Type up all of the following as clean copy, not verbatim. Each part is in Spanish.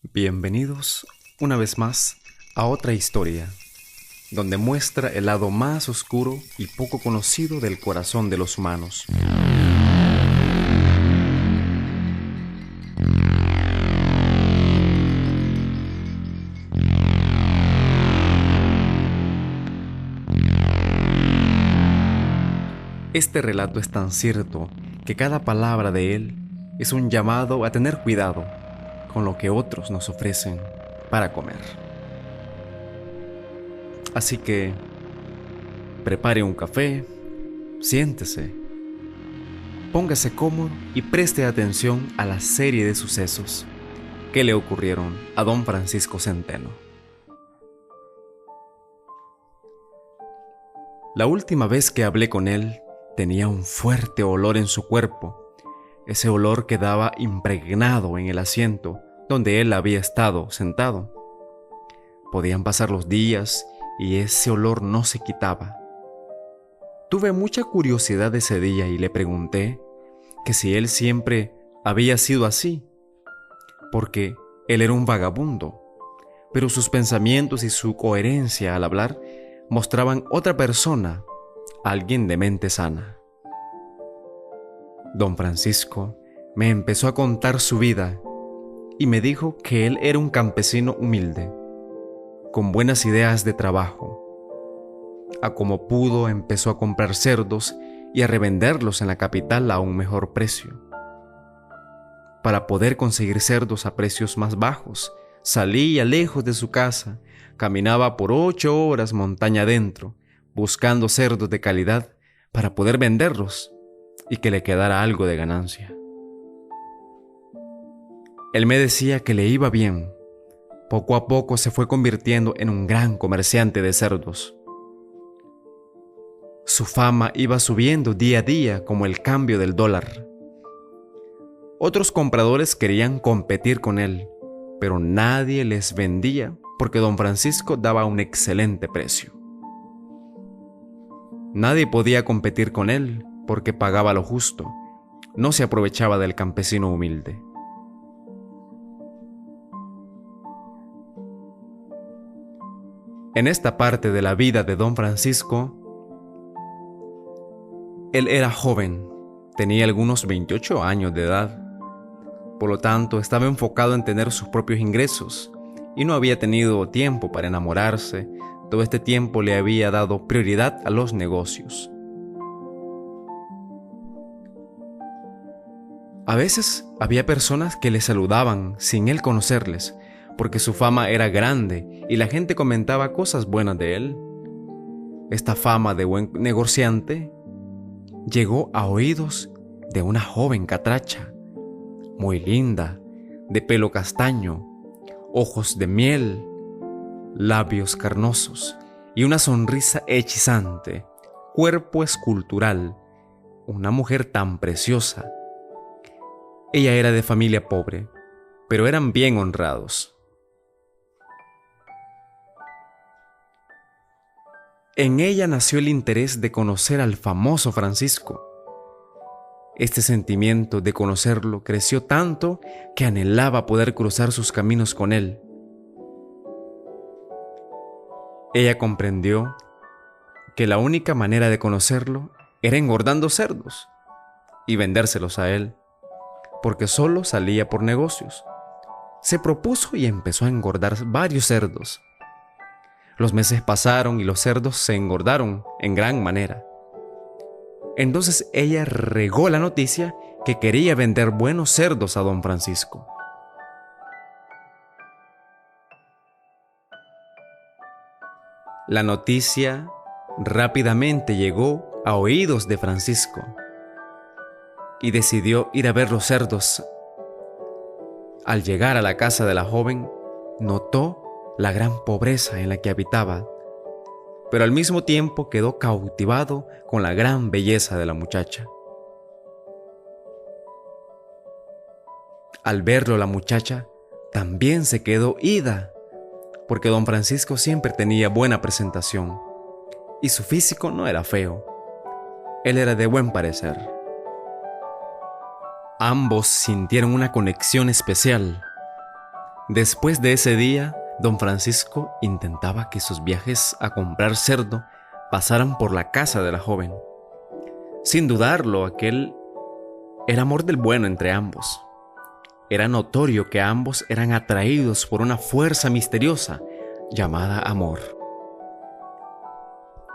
Bienvenidos una vez más a otra historia, donde muestra el lado más oscuro y poco conocido del corazón de los humanos. Este relato es tan cierto que cada palabra de él es un llamado a tener cuidado con lo que otros nos ofrecen para comer. Así que prepare un café, siéntese, póngase cómodo y preste atención a la serie de sucesos que le ocurrieron a don Francisco Centeno. La última vez que hablé con él, tenía un fuerte olor en su cuerpo. Ese olor quedaba impregnado en el asiento donde él había estado sentado. Podían pasar los días y ese olor no se quitaba. Tuve mucha curiosidad ese día y le pregunté que si él siempre había sido así, porque él era un vagabundo, pero sus pensamientos y su coherencia al hablar mostraban otra persona, alguien de mente sana. Don Francisco me empezó a contar su vida y me dijo que él era un campesino humilde, con buenas ideas de trabajo. A como pudo empezó a comprar cerdos y a revenderlos en la capital a un mejor precio. Para poder conseguir cerdos a precios más bajos, salía lejos de su casa, caminaba por 8 horas montaña adentro, buscando cerdos de calidad para poder venderlos y que le quedara algo de ganancia. Él me decía que le iba bien. Poco a poco se fue convirtiendo en un gran comerciante de cerdos. Su fama iba subiendo día a día como el cambio del dólar. Otros compradores querían competir con él, pero nadie les vendía porque don Francisco daba un excelente precio. Nadie podía competir con él porque pagaba lo justo, no se aprovechaba del campesino humilde. En esta parte de la vida de don Francisco, él era joven, tenía algunos 28 años de edad. Por lo tanto, estaba enfocado en tener sus propios ingresos y no había tenido tiempo para enamorarse. Todo este tiempo le había dado prioridad a los negocios. A veces había personas que le saludaban sin él conocerles, porque su fama era grande y la gente comentaba cosas buenas de él. Esta fama de buen negociante llegó a oídos de una joven catracha, muy linda, de pelo castaño, ojos de miel, labios carnosos y una sonrisa hechizante, cuerpo escultural, una mujer tan preciosa. Ella era de familia pobre, pero eran bien honrados. En ella nació el interés de conocer al famoso Francisco. Este sentimiento de conocerlo creció tanto que anhelaba poder cruzar sus caminos con él. Ella comprendió que la única manera de conocerlo era engordando cerdos y vendérselos a él, porque solo salía por negocios. Se propuso y empezó a engordar varios cerdos. Los meses pasaron y los cerdos se engordaron en gran manera. Entonces ella regó la noticia que quería vender buenos cerdos a don Francisco. La noticia rápidamente llegó a oídos de Francisco y decidió ir a ver los cerdos. Al llegar a la casa de la joven, notó la gran pobreza en la que habitaba, pero al mismo tiempo quedó cautivado con la gran belleza de la muchacha. Al verlo, la muchacha también se quedó ida, porque don Francisco siempre tenía buena presentación y su físico no era feo. Él era de buen parecer. Ambos sintieron una conexión especial. Después de ese día, don Francisco intentaba que sus viajes a comprar cerdo pasaran por la casa de la joven. Sin dudarlo, aquel era amor del bueno entre ambos. Era notorio que ambos eran atraídos por una fuerza misteriosa llamada amor.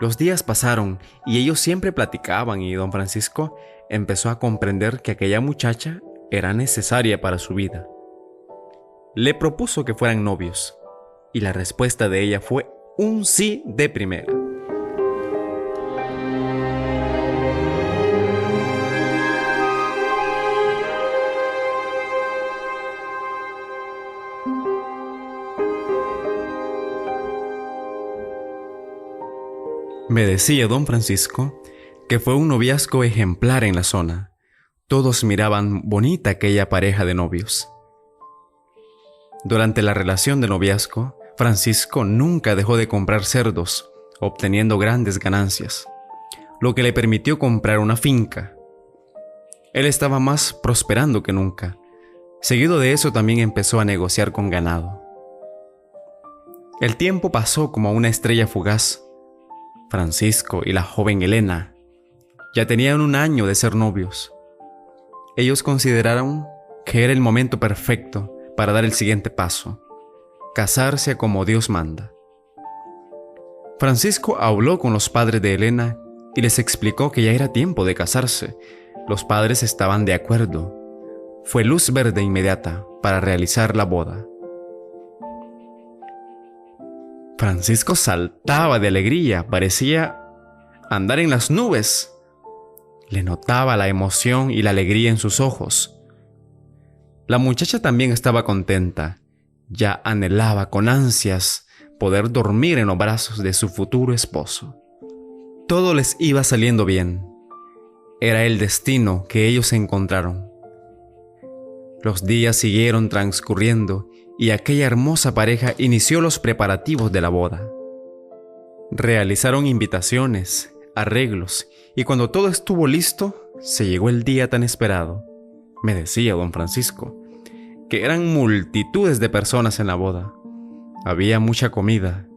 Los días pasaron y ellos siempre platicaban y don Francisco empezó a comprender que aquella muchacha era necesaria para su vida. Le propuso que fueran novios y la respuesta de ella fue un sí de primera. Me decía don Francisco que fue un noviazgo ejemplar en la zona. Todos miraban bonita aquella pareja de novios. Durante la relación de noviazgo, Francisco nunca dejó de comprar cerdos, obteniendo grandes ganancias, lo que le permitió comprar una finca. Él estaba más prosperando que nunca. Seguido de eso también empezó a negociar con ganado. El tiempo pasó como una estrella fugaz. Francisco y la joven Elena ya tenían 1 año de ser novios. Ellos consideraron que era el momento perfecto para dar el siguiente paso: casarse como Dios manda. Francisco habló con los padres de Elena y les explicó que ya era tiempo de casarse. Los padres estaban de acuerdo. Fue luz verde inmediata para realizar la boda. Francisco saltaba de alegría, parecía andar en las nubes. Le notaba la emoción y la alegría en sus ojos. La muchacha también estaba contenta. Ya anhelaba con ansias poder dormir en los brazos de su futuro esposo. Todo les iba saliendo bien. Era el destino que ellos encontraron. Los días siguieron transcurriendo y aquella hermosa pareja inició los preparativos de la boda. Realizaron invitaciones, arreglos, y cuando todo estuvo listo, se llegó el día tan esperado. Me decía don Francisco que eran multitudes de personas en la boda. Había mucha comida.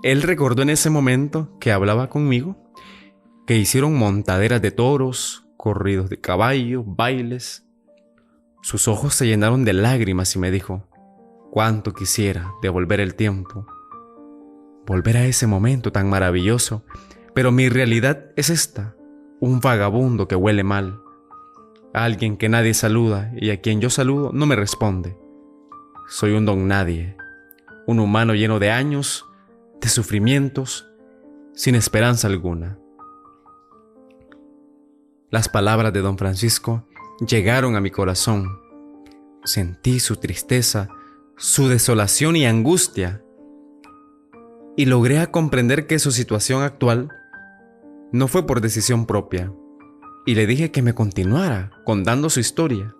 Él recordó en ese momento que hablaba conmigo, que hicieron montaderas de toros, corridos de caballo, bailes. Sus ojos se llenaron de lágrimas y me dijo: cuánto quisiera devolver el tiempo, volver a ese momento tan maravilloso, pero mi realidad es esta: un vagabundo que huele mal, alguien que nadie saluda y a quien yo saludo no me responde. Soy un don nadie, un humano lleno de años, de sufrimientos, sin esperanza alguna. Las palabras de don Francisco llegaron a mi corazón. Sentí su tristeza, su desolación y angustia, y logré comprender que su situación actual no fue por decisión propia, y le dije que me continuara contando su historia.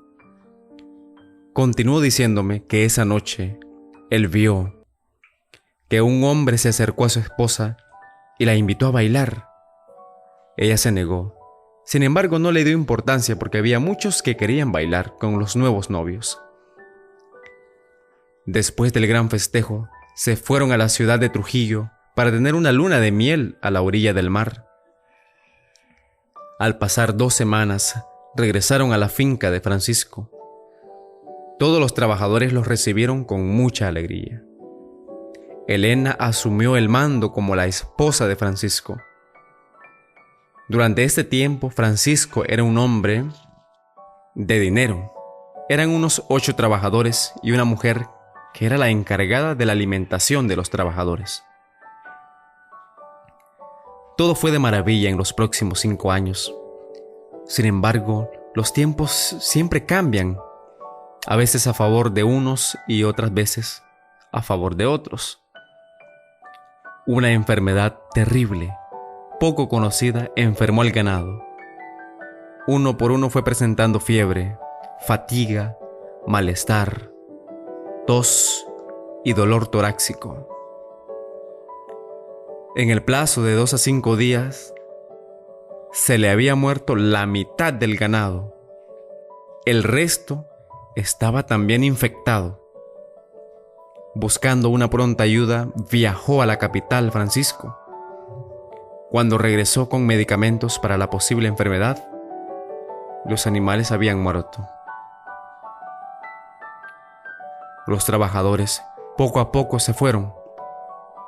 Continuó diciéndome que esa noche él vio que un hombre se acercó a su esposa y la invitó a bailar. Ella se negó. Sin embargo, no le dio importancia porque había muchos que querían bailar con los nuevos novios. Después del gran festejo, se fueron a la ciudad de Trujillo para tener una luna de miel a la orilla del mar. Al pasar 2 semanas, regresaron a la finca de Francisco. Todos los trabajadores los recibieron con mucha alegría. Elena asumió el mando como la esposa de Francisco. Durante este tiempo, Francisco era un hombre de dinero. Eran unos 8 trabajadores y una mujer que era la encargada de la alimentación de los trabajadores. Todo fue de maravilla en los próximos 5 años. Sin embargo, los tiempos siempre cambian, a veces a favor de unos y otras veces a favor de otros. Una enfermedad terrible, poco conocida, enfermó al ganado. Uno por uno fue presentando fiebre, fatiga, malestar, tos y dolor torácico. En el plazo de 2 a 5 días, se le había muerto la mitad del ganado. El resto estaba también infectado. Buscando una pronta ayuda, viajó a la capital, Francisco. Cuando regresó con medicamentos para la posible enfermedad, los animales habían muerto. Los trabajadores poco a poco se fueron,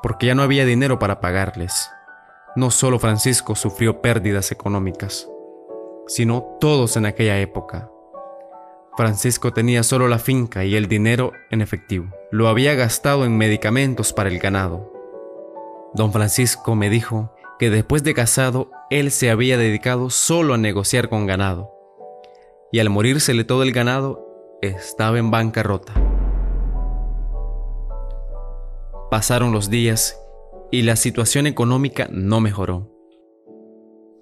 porque ya no había dinero para pagarles. No solo Francisco sufrió pérdidas económicas, sino todos en aquella época. Francisco tenía solo la finca y el dinero en efectivo. Lo había gastado en medicamentos para el ganado. Don Francisco me dijo que después de casado, él se había dedicado solo a negociar con ganado. Y al morírsele todo el ganado, estaba en bancarrota. Pasaron los días y la situación económica no mejoró.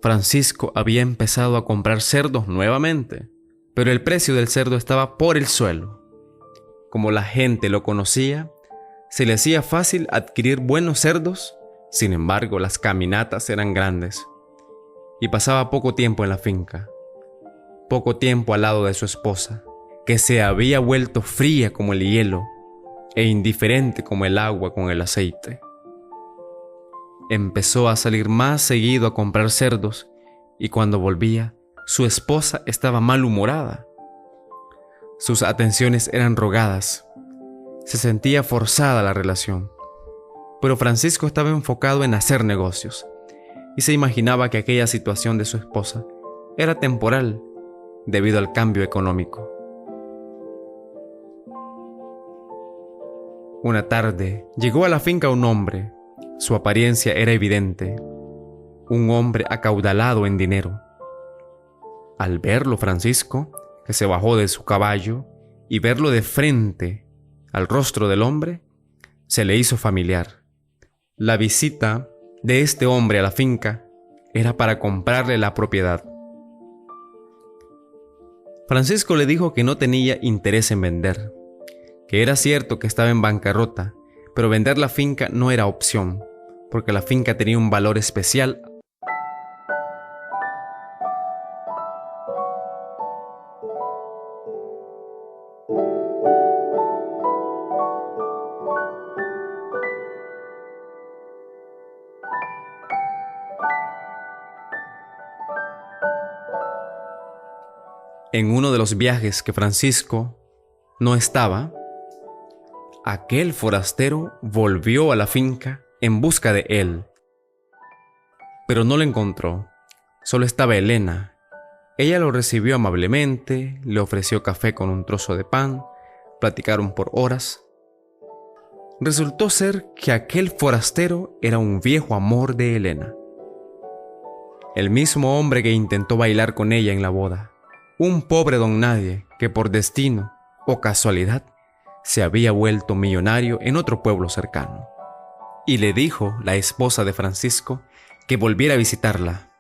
Francisco había empezado a comprar cerdos nuevamente, pero el precio del cerdo estaba por el suelo. Como la gente lo conocía, se le hacía fácil adquirir buenos cerdos. Sin embargo, las caminatas eran grandes y pasaba poco tiempo en la finca, poco tiempo al lado de su esposa, que se había vuelto fría como el hielo e indiferente como el agua con el aceite. Empezó a salir más seguido a comprar cerdos y cuando volvía, su esposa estaba malhumorada. Sus atenciones eran rogadas. Se sentía forzada la relación. Pero Francisco estaba enfocado en hacer negocios y se imaginaba que aquella situación de su esposa era temporal debido al cambio económico. Una tarde llegó a la finca un hombre. Su apariencia era evidente. Un hombre acaudalado en dinero. Al verlo, Francisco, que se bajó de su caballo y verlo de frente al rostro del hombre, se le hizo familiar. La visita de este hombre a la finca era para comprarle la propiedad. Francisco le dijo que no tenía interés en vender, que era cierto que estaba en bancarrota, pero vender la finca no era opción, porque la finca tenía un valor especial. En uno de los viajes que Francisco no estaba, aquel forastero volvió a la finca en busca de él. Pero no lo encontró, solo estaba Elena. Ella lo recibió amablemente, le ofreció café con un trozo de pan, platicaron por horas. Resultó ser que aquel forastero era un viejo amor de Elena. El mismo hombre que intentó bailar con ella en la boda. Un pobre don nadie que por destino o casualidad se había vuelto millonario en otro pueblo cercano. Y le dijo la esposa de Francisco que volviera a visitarla.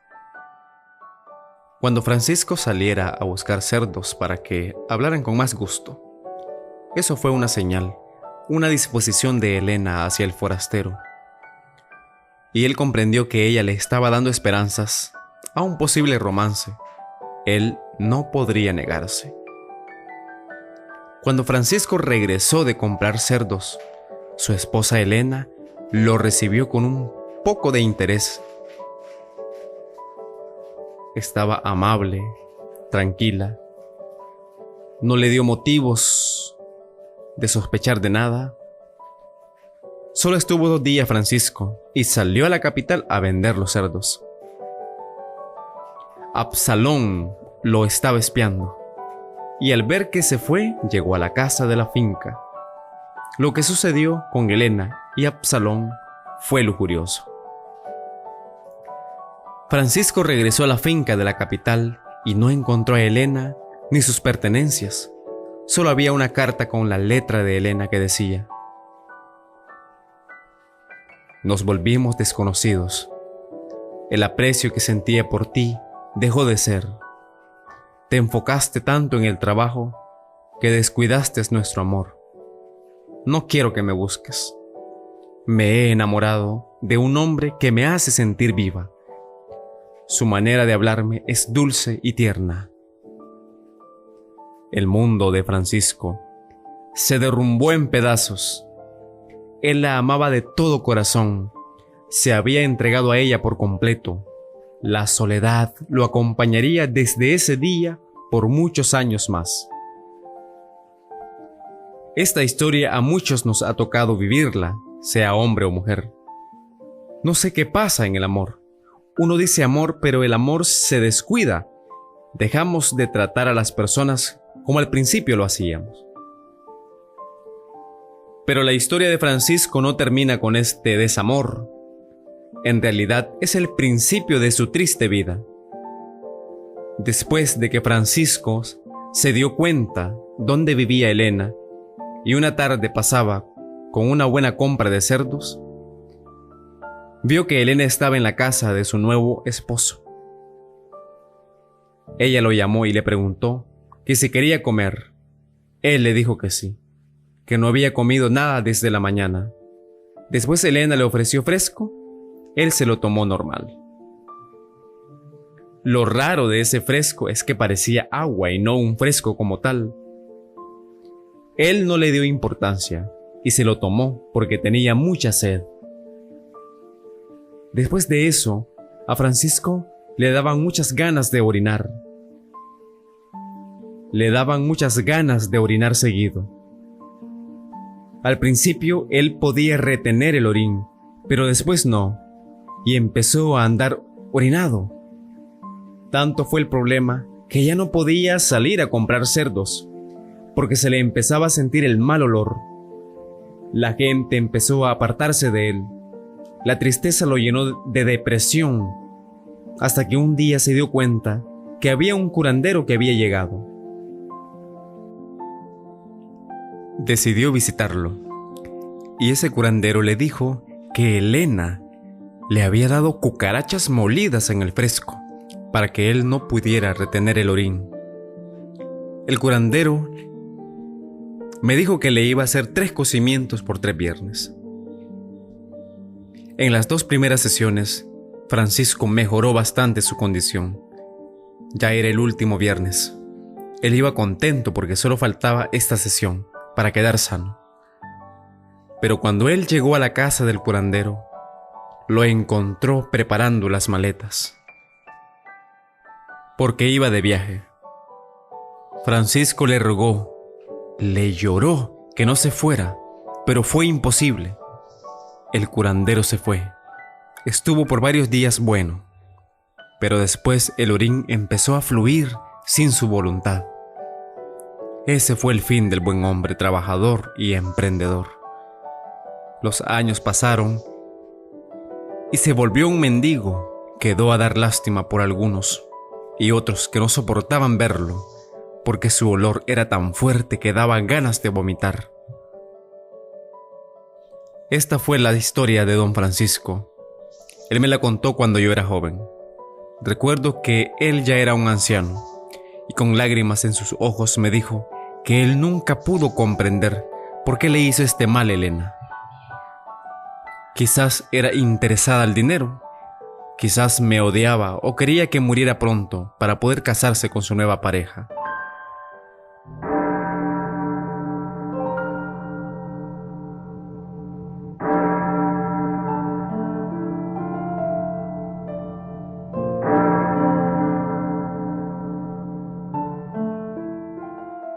Cuando Francisco saliera a buscar cerdos para que hablaran con más gusto, eso fue una señal, una disposición de Elena hacia el forastero. Y él comprendió que ella le estaba dando esperanzas a un posible romance. Él no podría negarse. Cuando Francisco regresó de comprar cerdos, su esposa Elena lo recibió con un poco de interés. Estaba amable, tranquila. No le dio motivos de sospechar de nada. Solo estuvo 2 días Francisco y salió a la capital a vender los cerdos. Absalón lo estaba espiando y al ver que se fue, llegó a la casa de la finca. Lo que sucedió con Elena y Absalón fue lujurioso. Francisco regresó a la finca de la capital y no encontró a Elena ni sus pertenencias. Solo había una carta con la letra de Elena que decía: nos volvimos desconocidos. El aprecio que sentía por ti dejó de ser. Te enfocaste tanto en el trabajo que descuidaste nuestro amor. No quiero que me busques. Me he enamorado de un hombre que me hace sentir viva. Su manera de hablarme es dulce y tierna. El mundo de Francisco se derrumbó en pedazos Él la amaba de todo corazón. Se había entregado a ella por completo. La soledad lo acompañaría desde ese día por muchos años más. Esta historia a muchos nos ha tocado vivirla, sea hombre o mujer. No sé qué pasa en el amor. Uno dice amor, pero el amor se descuida. Dejamos de tratar a las personas como al principio lo hacíamos. Pero la historia de Francisco no termina con este desamor. En realidad es el principio de su triste vida. Después de que Francisco se dio cuenta dónde vivía Elena y una tarde pasaba con una buena compra de cerdos, vio que Elena estaba en la casa de su nuevo esposo. Ella lo llamó y le preguntó que si quería comer. Él le dijo que sí, que no había comido nada desde la mañana. Después Elena le ofreció fresco, él se lo tomó normal. Lo raro de ese fresco es que parecía agua y no un fresco como tal. Él no le dio importancia y se lo tomó porque tenía mucha sed. Después de eso, a Francisco le daban muchas ganas de orinar. Le daban muchas ganas de orinar seguido. Al principio él podía retener el orín, pero después no, y empezó a andar orinado. Tanto fue el problema que ya no podía salir a comprar cerdos, porque se le empezaba a sentir el mal olor. La gente empezó a apartarse de él. La tristeza lo llenó de depresión, hasta que un día se dio cuenta que había un curandero que había llegado. Decidió visitarlo, y ese curandero le dijo que Elena le había dado cucarachas molidas en el fresco, para que él no pudiera retener el orín. El curandero me dijo que le iba a hacer 3 cocimientos por 3 viernes. En las 2 primeras sesiones, Francisco mejoró bastante su condición. Ya era el último viernes. Él iba contento porque solo faltaba esta sesión para quedar sano. Pero cuando él llegó a la casa del curandero, lo encontró preparando las maletas, porque iba de viaje. Francisco le rogó, le lloró que no se fuera, pero fue imposible. El curandero se fue. Estuvo por varios días bueno, pero después el orín empezó a fluir sin su voluntad. Ese fue el fin del buen hombre trabajador y emprendedor. Los años pasaron y se volvió un mendigo. Quedó a dar lástima por algunos y otros que no soportaban verlo, porque su olor era tan fuerte que daban ganas de vomitar. Esta fue la historia de don Francisco. Él me la contó cuando yo era joven. Recuerdo que él ya era un anciano, y con lágrimas en sus ojos me dijo que él nunca pudo comprender por qué le hizo este mal a Elena. Quizás era interesada al dinero, quizás me odiaba o quería que muriera pronto para poder casarse con su nueva pareja.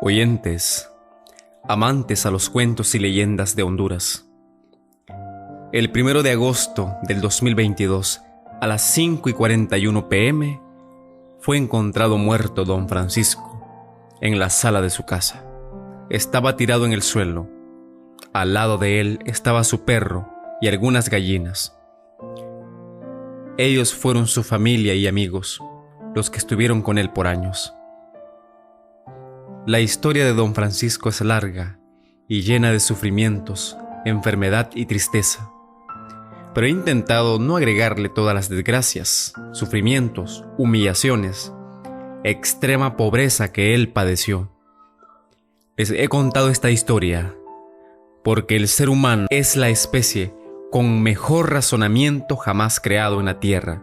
Oyentes, amantes a los cuentos y leyendas de Honduras. El 1 de agosto del 2022, a las 5:41 p.m., fue encontrado muerto don Francisco en la sala de su casa. Estaba tirado en el suelo. Al lado de él estaba su perro y algunas gallinas. Ellos fueron su familia y amigos, los que estuvieron con él por años. La historia de don Francisco es larga y llena de sufrimientos, enfermedad y tristeza, pero he intentado no agregarle todas las desgracias, sufrimientos, humillaciones, extrema pobreza que él padeció. Les he contado esta historia porque el ser humano es la especie con mejor razonamiento jamás creado en la tierra,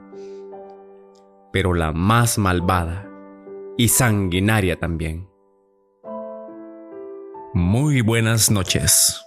pero la más malvada y sanguinaria también. Muy buenas noches.